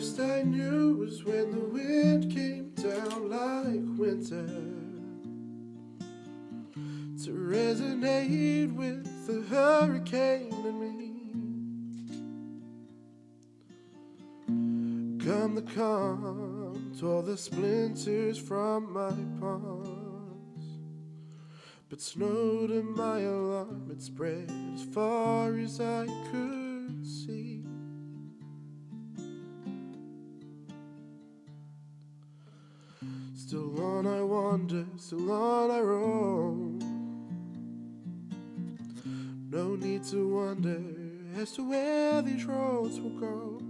first I knew was when the wind came down like winter to resonate with the hurricane in me. Come the calm, tore the splinters from my palms, but snowed in my alarm, it spread as far as I could see. Still on I wander, still on I roam. No need to wonder as to where these roads will go,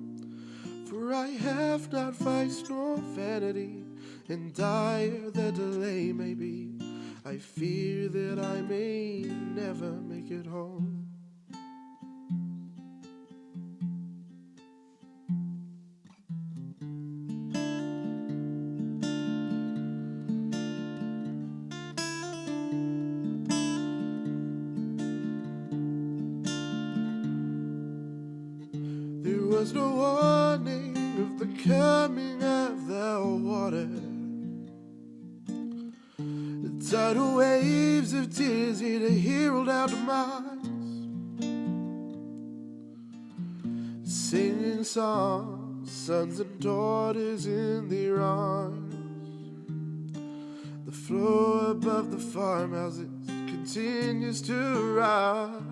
for I have not vice nor vanity, and dire the delay may be, I fear that I may never make it home. There was no warning of the coming of the water. The tidal waves of tears hit a herald out of miles, singing songs, sons and daughters in their arms. The floor above the farmhouses continues to rise.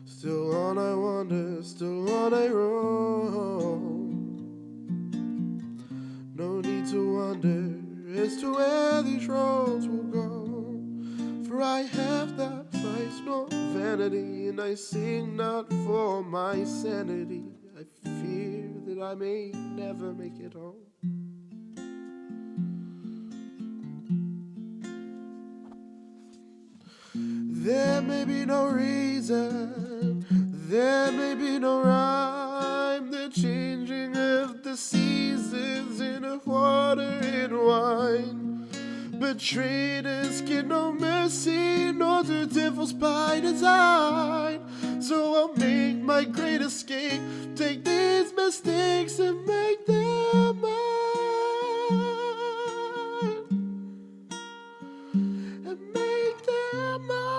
Still on I wander, still on I roam. No need to wonder as to where these roads will go, for I have not vice nor vanity, and I sing not for my sanity. I fear that I may never make it home. There may be no reason, there may be no rhyme, the changing of the seasons in a water and wine. But traitors get no mercy, nor do devils by design. So I'll make my great escape, take these mistakes and make them mine. And make them mine.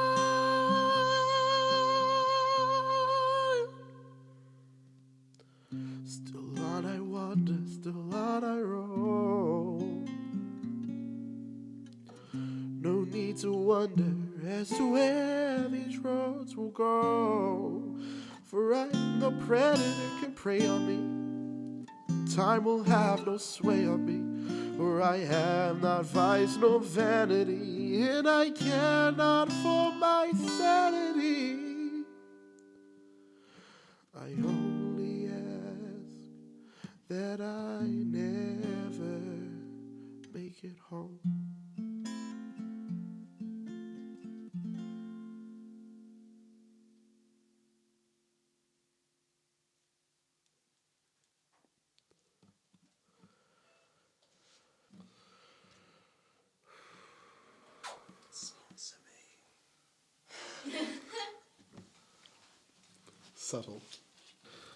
Still on I wander, still on I roam. No need to wonder as to where these roads will go, for I'm no predator can prey on me. Time will have no sway on me, for I have not vice nor vanity, and I care not for my sanity. I only ask that I never make it home. Subtle.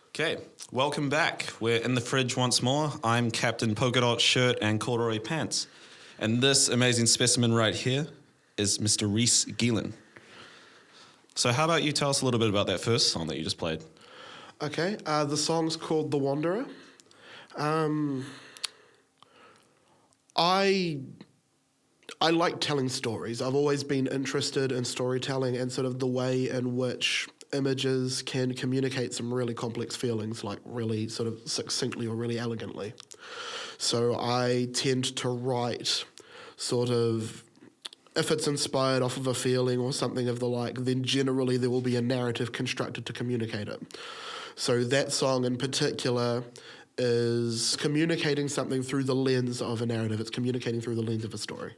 Okay, welcome back. We're in the fridge once more. I'm Captain Polka Dot Shirt and Corduroy Pants. And this amazing specimen right here is Mr. Reece Gielen. So how about you tell us a little bit about that first song that you just played? Okay, the song's called The Wanderer. I like telling stories. I've always been interested in storytelling and sort of the way in which images can communicate some really complex feelings, like really sort of succinctly or really elegantly. So I tend to write sort of, if it's inspired off of a feeling or something of the like, then generally there will be a narrative constructed to communicate it. So that song in particular is communicating something through the lens of a narrative. It's communicating through the lens of a story.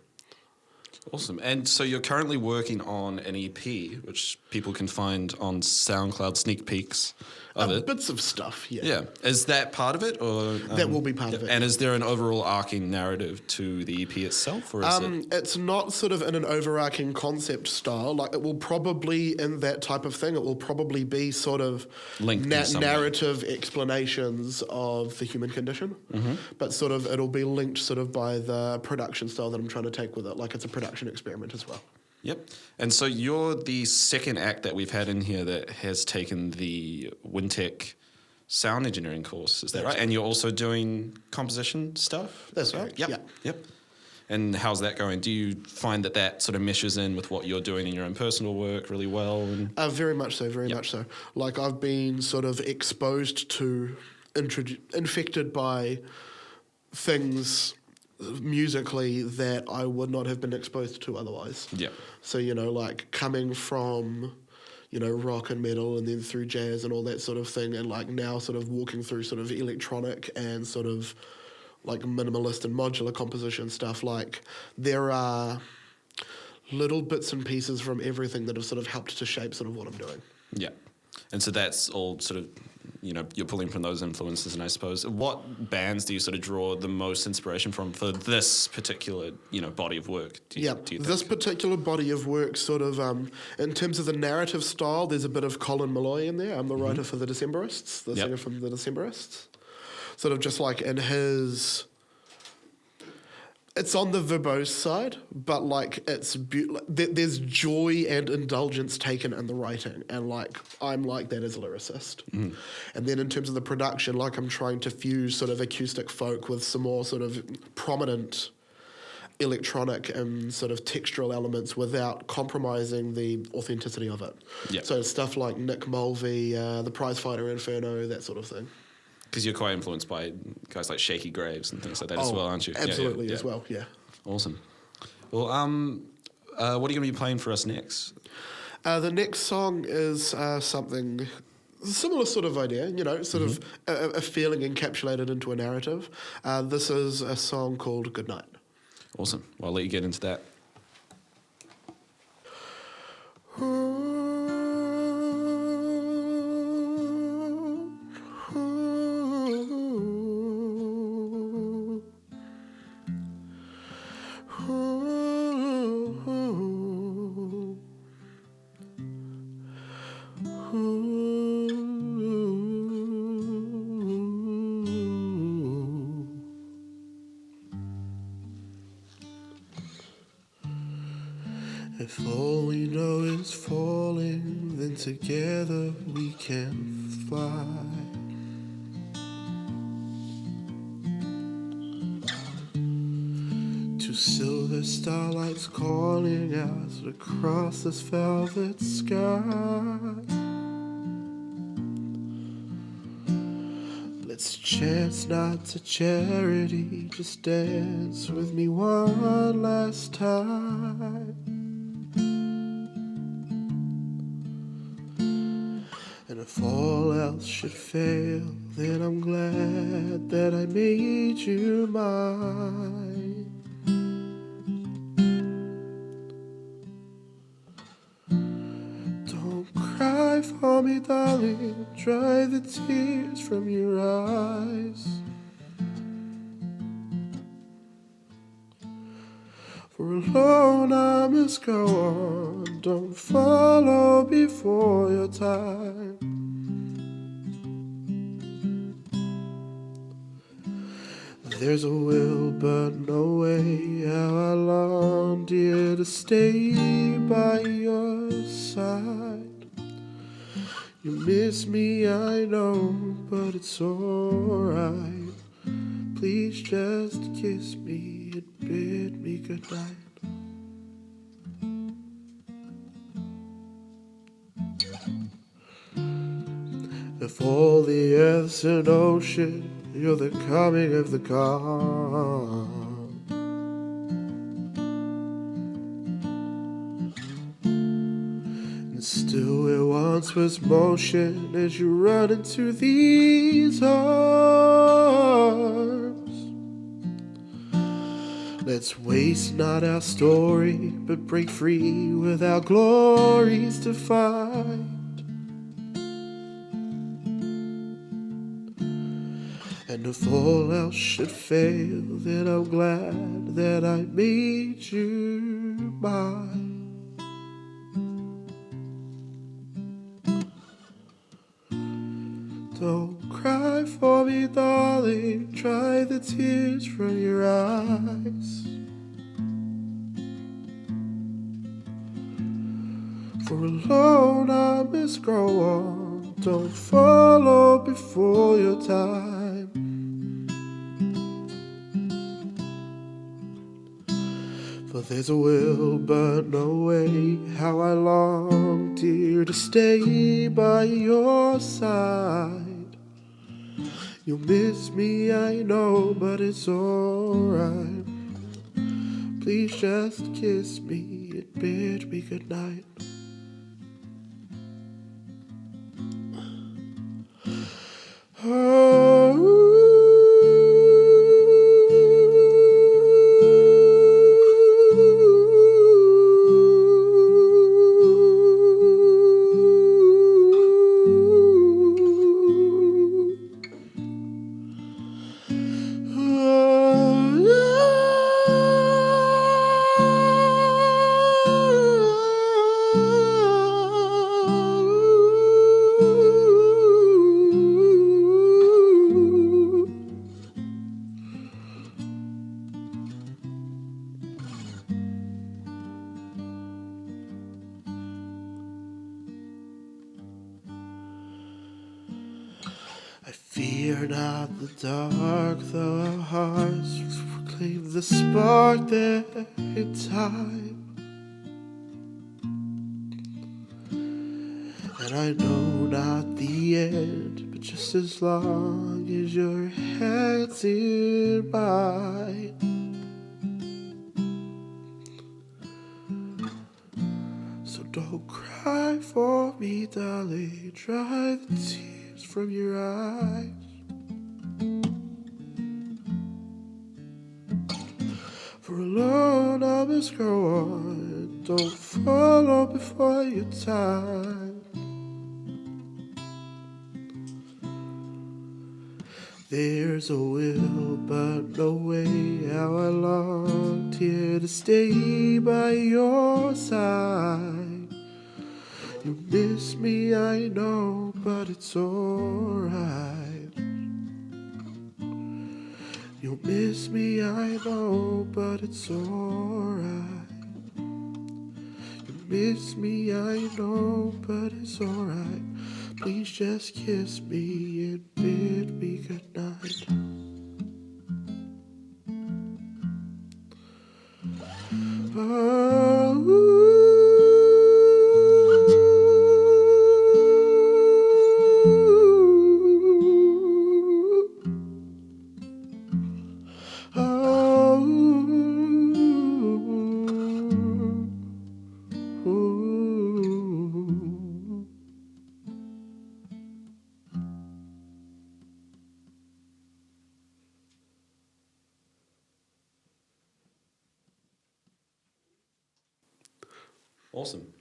Awesome. And so you're currently working on an EP, which people can find on SoundCloud sneak peeks of it. Bits of stuff, yeah. Yeah. Is that part of it? Or That will be part of it. And is there an overall arcing narrative to the EP itself? Or is it? It's not sort of in an overarching concept style. Like, it will probably, in that type of thing, it will probably be sort of Linked in some way. narrative explanations of the human condition. But sort of it'll be linked sort of by the production style that I'm trying to take with it. Like, it's a production experiment as well. Yep. And so you're the second act that we've had in here that has taken the Wintec sound engineering course. Is that right? And you're also doing composition stuff? That's right. Yep. Yeah. Yep. And how's that going? Do you find that sort of meshes in with what you're doing in your own personal work really well? And Very much so, very much so. Like, I've been sort of exposed to, infected by things musically that I would not have been exposed to otherwise. Yeah. So, you know, like coming from, you know, rock and metal and then through jazz and all that sort of thing, and like now sort of walking through sort of electronic and sort of like minimalist and modular composition stuff, like there are little bits and pieces from everything that have sort of helped to shape sort of what I'm doing. Yeah. And so that's all sort of, you know, you're pulling from those influences. And I suppose, what bands do you sort of draw the most inspiration from for this particular, you know, body of work? Do you think? This particular body of work sort of, in terms of the narrative style, there's a bit of Colin Malloy in there. I'm the writer for the Decemberists, the singer from the Decemberists. Sort of just like in his... It's on the verbose side, but like it's there's joy and indulgence taken in the writing, and like I'm like that as a lyricist. And then in terms of the production, like I'm trying to fuse sort of acoustic folk with some more sort of prominent electronic and sort of textural elements without compromising the authenticity of it. Yeah. So stuff like Nick Mulvey, the Prizefighter Inferno, that sort of thing. Because you're quite influenced by guys like Shaky Graves and things like that as well, aren't you? Absolutely, as well, yeah. Awesome. Well, what are you going to be playing for us next? The next song is something similar sort of idea, you know, sort of a feeling encapsulated into a narrative. This is a song called Goodnight. Awesome. Well, I'll let you get into that. If all we know is falling, then together we can fly. To silver starlights calling out across this velvet sky. Let's chance not to charity, just dance with me one last time. And if all else should fail, then I'm glad that I made you mine. Don't cry for me, darling, dry the tears from your eyes. For alone I must go on, don't follow before your time. There's a will but no way, how I long, dear, to stay by your side. You miss me, I know, but it's alright. Please just kiss me and bid me goodnight. If all the earth's an ocean, you're the coming of the calm. And still where once was motion as you run into these arms. Let's waste not our story, but break free with our glories to find. And if all else should fail, then I'm glad that I made you mine. Don't cry for me, darling, dry the tears from your eyes. For alone I must grow on, don't follow before your time. For there's a will but no way, how I long, dear, to stay by your side. You'll miss me, I know, but it's alright. Please just kiss me and bid me goodnight. I fear not the dark, though our hearts proclaim the spark there in time. And I know not the end, but just as long as your hand's in mine. So don't cry for me, darling, dry the tears from your eyes. For alone I must go on, don't follow before your time. There's a will but no way, how I long, dear, to stay by your side. You miss me, I know, but it's alright. You miss me, I know, but it's alright. You miss me, I know, but it's alright. Please just kiss me and bid me goodnight. Awesome.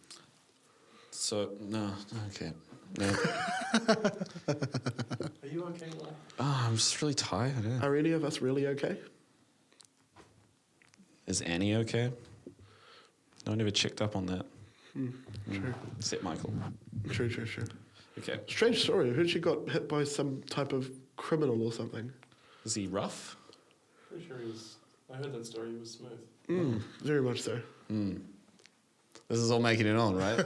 So, no, okay. No. Are you okay, Lyle? Oh, I'm just really tired. Yeah. Are any of us really okay? Is Annie okay? No one ever checked up on that. True. Except Michael. True. Okay. Strange story. I heard she got hit by some type of criminal or something. Is he rough? Pretty sure he was. I heard that story. He was smooth. Very much so. This is all making it on, right?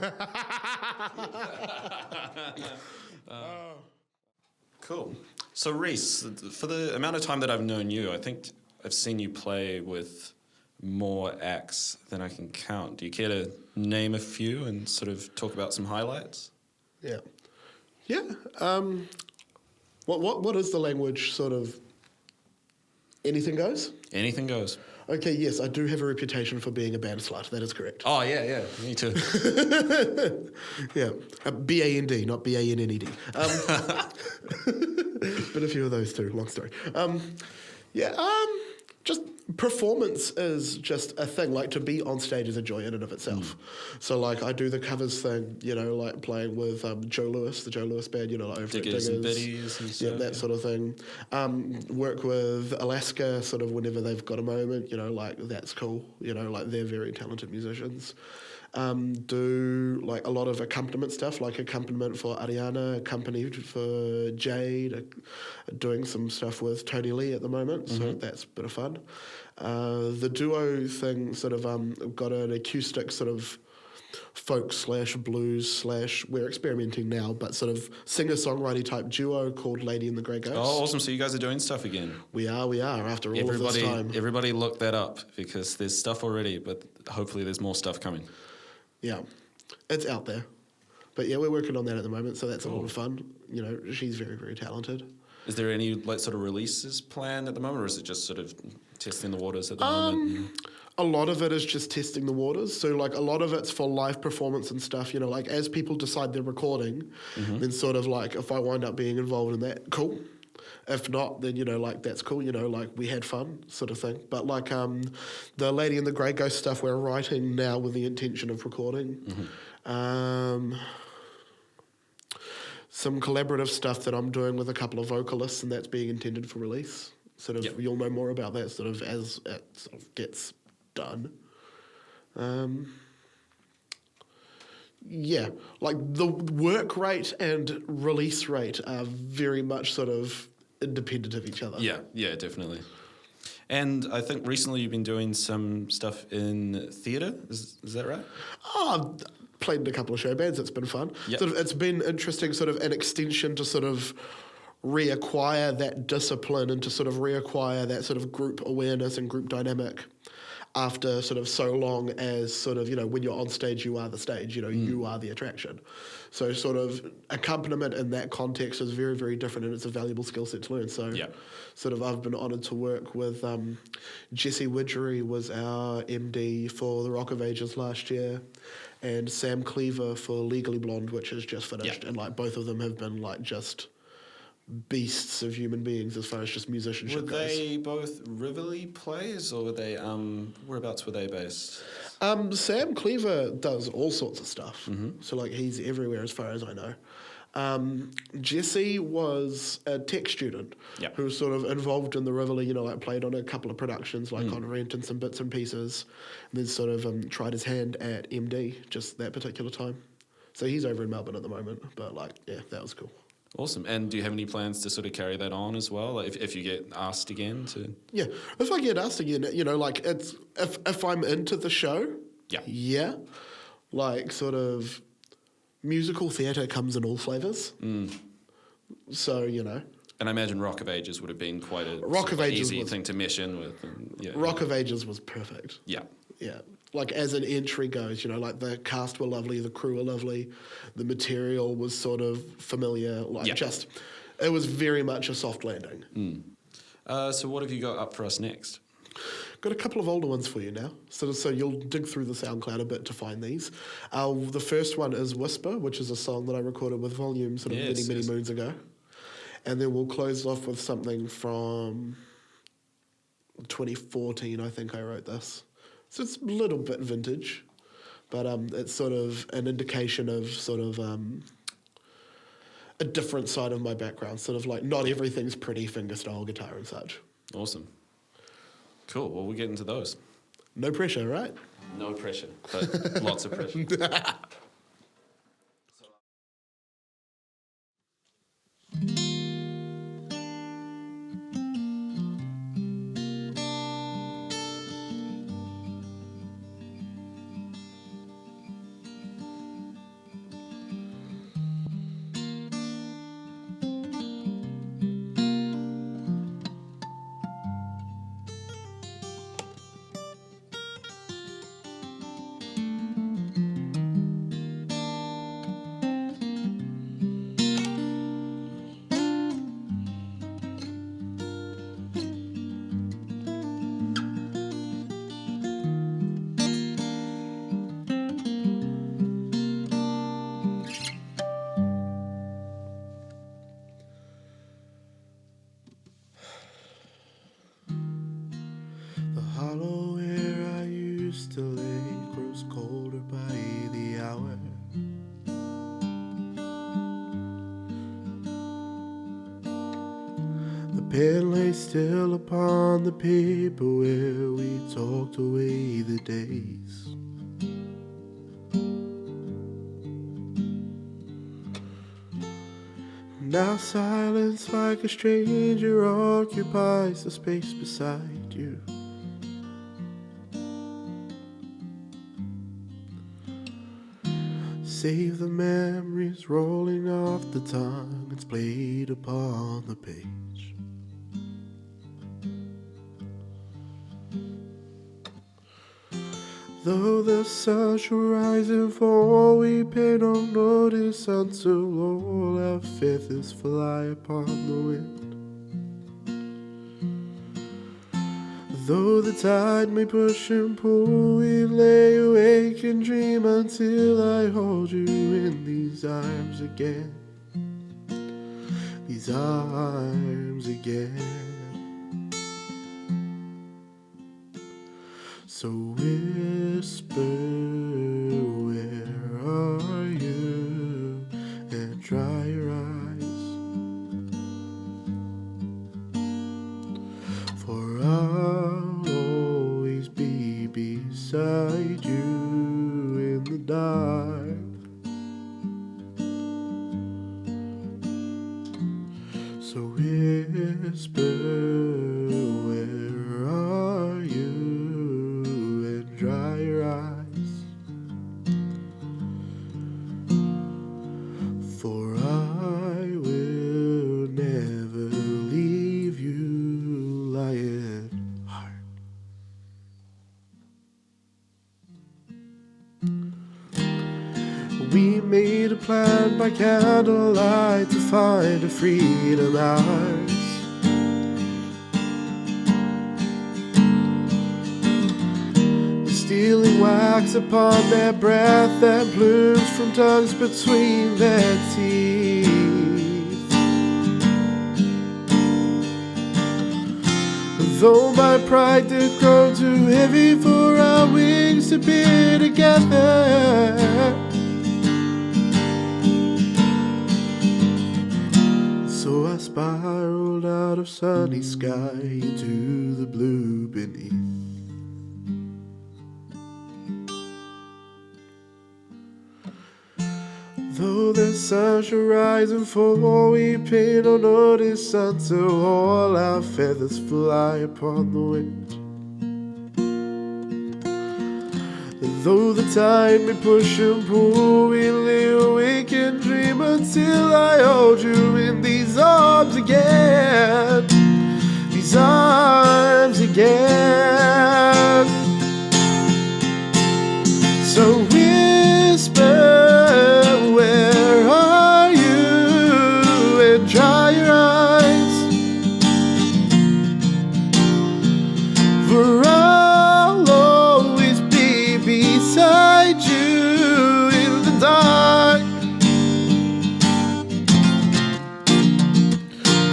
Cool. So, Reece, for the amount of time that I've known you, I think I've seen you play with more acts than I can count. Do you care to name a few and sort of talk about some highlights? Yeah. What is the language sort of? Anything goes? Anything goes. Okay, yes, I do have a reputation for being a band slut. That is correct. Oh, yeah, me too. Yeah, B-A-N-D, not B-A-N-N-E-D. But a few of those too, long story. just performance is just a thing. Like to be on stage is a joy in and of itself. So like I do the covers thing, like playing with Joe Lewis, the Joe Lewis band, like over at Diggers and biddies and stuff. yeah, that sort of thing. Work with Alaska sort of whenever they've got a moment, like that's cool. Like they're very talented musicians. Do like a lot of accompaniment stuff, like accompaniment for Ariana, accompanied for Jade, doing some stuff with Tony Lee at the moment, so that's a bit of fun. The duo thing sort of got an acoustic sort of folk / blues / we're experimenting now, but sort of singer-songwriter type duo called Lady and the Grey Ghost. Oh, awesome. So you guys are doing stuff again. We are after all of this time. Everybody look that up because there's stuff already, but hopefully there's more stuff coming. Yeah, it's out there. But yeah, we're working on that at the moment, so that's a lot of fun. She's very, very talented. Is there any sort of releases planned at the moment, or is it just sort of testing the waters at the moment? A lot of it is just testing the waters. So like a lot of it's for live performance and stuff, like as people decide they're recording, then sort of like if I wind up being involved in that, cool. If not, then, like, that's cool, like, we had fun, sort of thing. But, like, the Lady and the Grey Ghost stuff we're writing now with the intention of recording. Some collaborative stuff that I'm doing with a couple of vocalists, and that's being intended for release. Sort of, you'll know more about that sort of as it sort of gets done. Yeah, like, the work rate and release rate are very much sort of independent of each other. Yeah, definitely. And I think recently you've been doing some stuff in theatre. Is that right? Oh, I've played in a couple of show bands. It's been fun. Yep. Sort of, it's been interesting, sort of an extension to sort of reacquire that discipline and to sort of reacquire that sort of group awareness and group dynamic after sort of so long as sort of, when you're on stage, you are the stage, you are the attraction. So sort of accompaniment in that context is very, very different and it's a valuable skill set to learn. So sort of I've been honoured to work with Jesse Widgery was our MD for the Rock of Ages last year, and Sam Cleaver for Legally Blonde, which has just finished. And like both of them have been like just beasts of human beings as far as just musicianship goes. Were they both Rivoli players, or were they whereabouts were they based? Sam Cleaver does all sorts of stuff, so like he's everywhere as far as I know. Jesse was a tech student who was sort of involved in the Rivoli, like played on a couple of productions, like on Rent and some bits and pieces, and then sort of tried his hand at MD just that particular time. So he's over in Melbourne at the moment, but like, yeah, that was cool. Awesome. And do you have any plans to sort of carry that on as well, like if you get asked again to? Yeah, if I get asked again, like it's if I'm into the show, like sort of musical theatre comes in all flavours. So And I imagine Rock of Ages would have been quite a easy thing to mesh in with. Rock of Ages was perfect. Yeah. Like as an entry goes, like the cast were lovely, the crew were lovely, the material was sort of familiar, it was very much a soft landing. So what have you got up for us next? Got a couple of older ones for you now, so you'll dig through the SoundCloud a bit to find these. The first one is Whisper, which is a song that I recorded with Volume many moons ago. And then we'll close off with something from 2014, I think I wrote this. So it's a little bit vintage, but it's sort of an indication of sort of a different side of my background, sort of like not everything's pretty fingerstyle guitar and such. Awesome. Cool. Well, we'll get into those. No pressure, right? No pressure, but lots of pressure. still upon the paper where we talked away the days. Now silence like a stranger occupies the space beside you. Save the memories rolling off the tongue, it's played upon the page. Though the sun shall rise and fall, we pay no notice until all our feathers fly upon the wind. Though the tide may push and pull, we lay awake and dream until I hold you in these arms again. These arms again. So whisper, where are you? And dry your eyes. For I'll always be beside you in the dark. So whisper, where are you? And dry your eyes. For I will never leave you lying hard. We made a plan by candlelight to find a freedom ours. Stealing wax upon their breath and plumes from tongues between their teeth. Though my pride did grow too heavy for our wings to be together, so I spiraled out of sunny sky into the blue beneath. Though the sun shall rise and fall, we pay no notice until all our feathers fly upon the wind. And though the tide may push and pull, we lay awake and dream until I hold you in these arms again. These arms again. So whisper, where are you? And dry your eyes. For I'll always be beside you in the dark.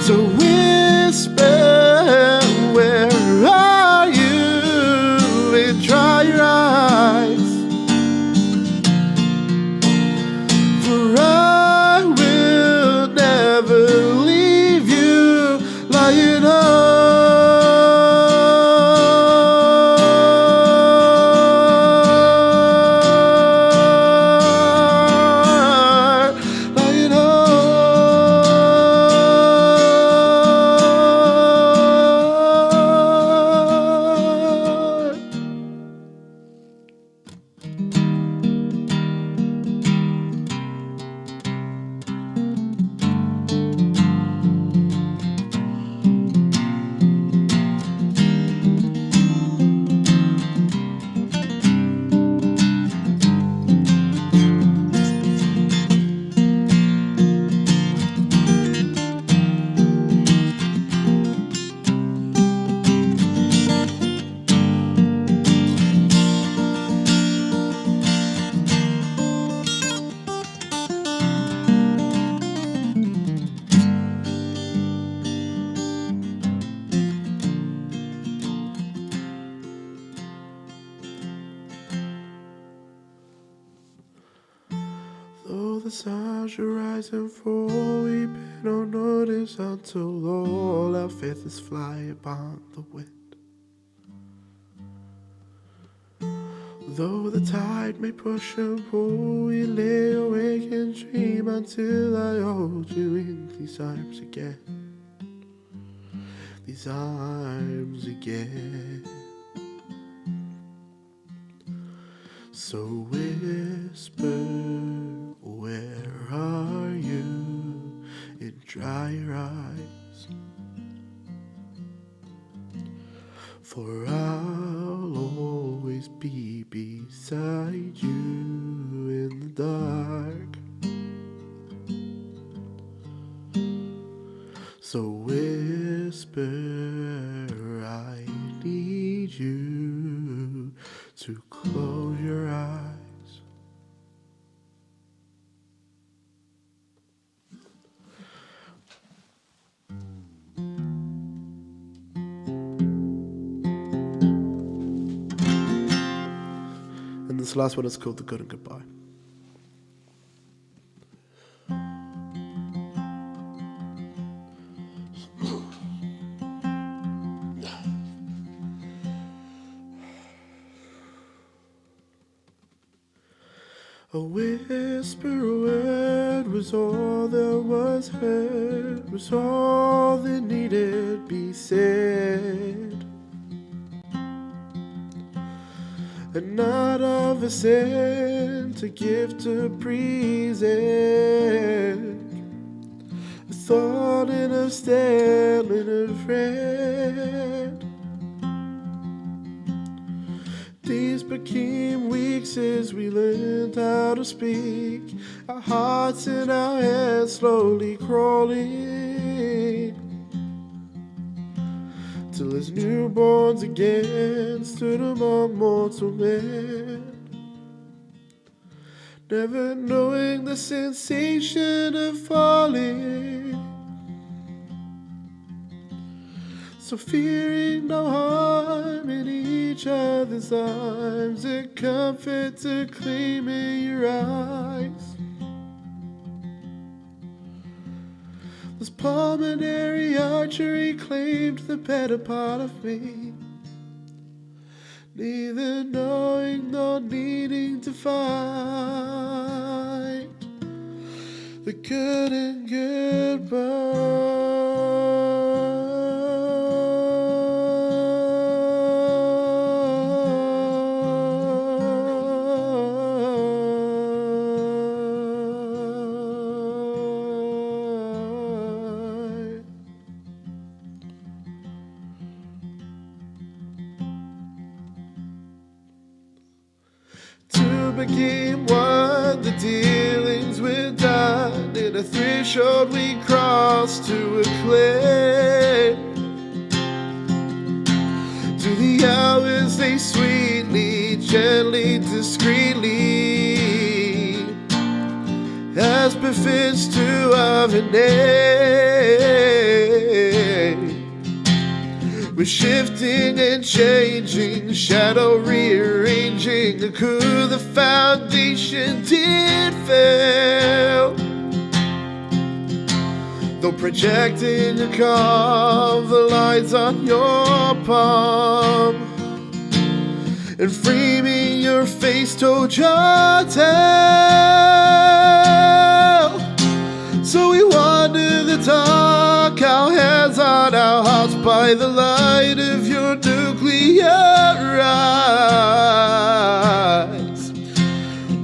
So whisper, where are you? And dry your eyes. For I will never leave you lying hard, lying hard. the sun should rise and fall, we pay no notice until all our feathers fly upon the wind. Though the tide may push and pull, we lay awake and dream until I hold you in these arms again. These arms again. So whisper, where are you, in dry eyes? For I'll always be beside you in the dark. So whisper, I need you to close your eyes. And this last one is called The Good and Goodbye. A whisper word was all that was heard, was all that needed be said. And not of a scent, a gift to present, a thought and a stand and a friend. Days became weeks as we learned how to speak, our hearts and our heads slowly crawling, till as newborns again stood among mortal men, never knowing the sensation of falling. So fearing no harm in each other's arms, a comfort to claim in your eyes. This pulmonary artery claimed the better part of me, neither knowing nor needing to find the good and goodbye. Two became one, the dealings were done, and a threshold we crossed to acclaim. To the hours they sweetly, gently, discreetly, as befits to our name. We're shifting and changing, shadow rearranging, could the foundation did fail. Though projecting a calm, the lines on your palm, and framing your face told your tale. So we wander the dark, our hands on our hearts by the light of your nuclear eyes.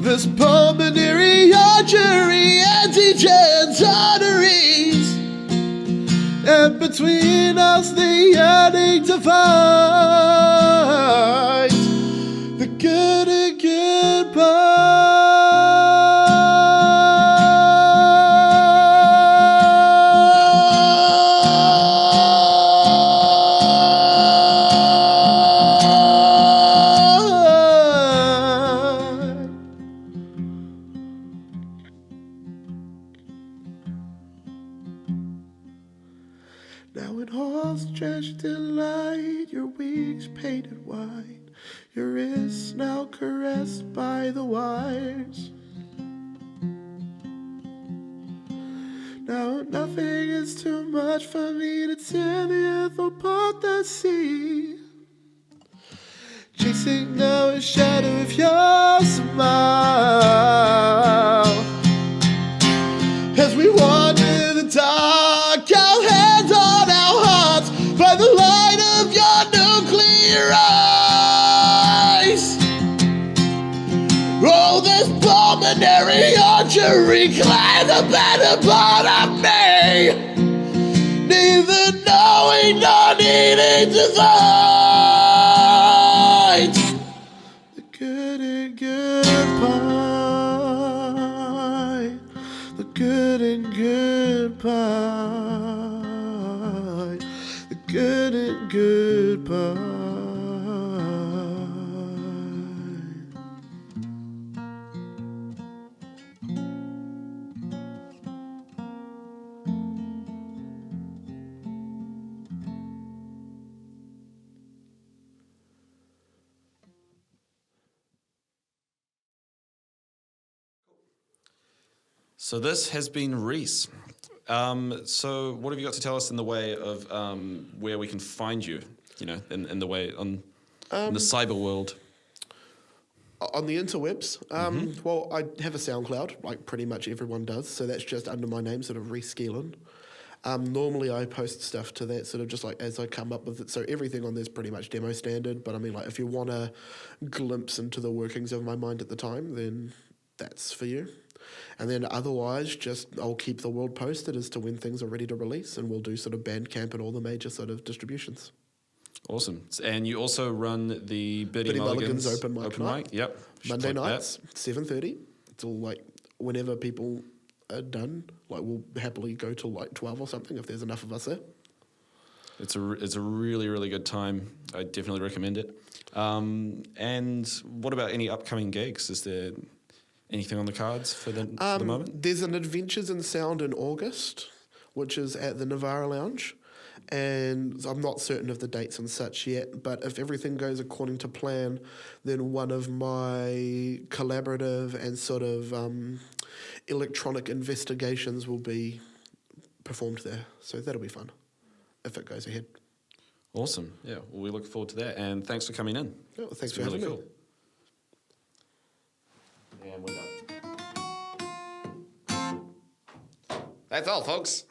This pulmonary artery antigens arteries, and between us the yearning to find the good and goodbye. Now in halls drenched in light, your wings painted white, your wrists now caressed by the wires. much for me to tear the earth or part the sea. Chasing now a shadow of your smile. As we wander in the dark, our hands on our hearts, by the light of your nuclear eyes. Oh, this pulmonary archery claims a better part of me, neither knowing nor needing to fight. The good and goodbye, the good and goodbye, the good and goodbye. So this has been Reece. So what have you got to tell us in the way of where we can find you? You know, in the way in the cyber world. On the interwebs, well, I have a SoundCloud, like pretty much everyone does, so that's just under my name, sort of Reece Gielen. Normally I post stuff to that sort of just like as I come up with it, so everything on there's pretty much demo standard, but I mean like if you want a glimpse into the workings of my mind at the time, then that's for you. And then otherwise, just I'll keep the world posted as to when things are ready to release, and we'll do sort of Bandcamp and all the major sort of distributions. Awesome. And you also run the Biddy Mulligan's open mic night. Yep. Monday nights, 7:30. It's all like whenever people are done. Like we'll happily go till like 12 or something if there's enough of us there. It's a really, really good time. I definitely recommend it. And what about any upcoming gigs? Is there anything on the cards for the moment? There's an Adventures in Sound in August, which is at the Navara Lounge. And I'm not certain of the dates and such yet, but if everything goes according to plan, then one of my collaborative and sort of electronic investigations will be performed there. So that'll be fun if it goes ahead. Awesome. Yeah, well, we look forward to that. And thanks for coming in. Yeah, well, thanks for having me. Cool. And we're done. That's all, folks.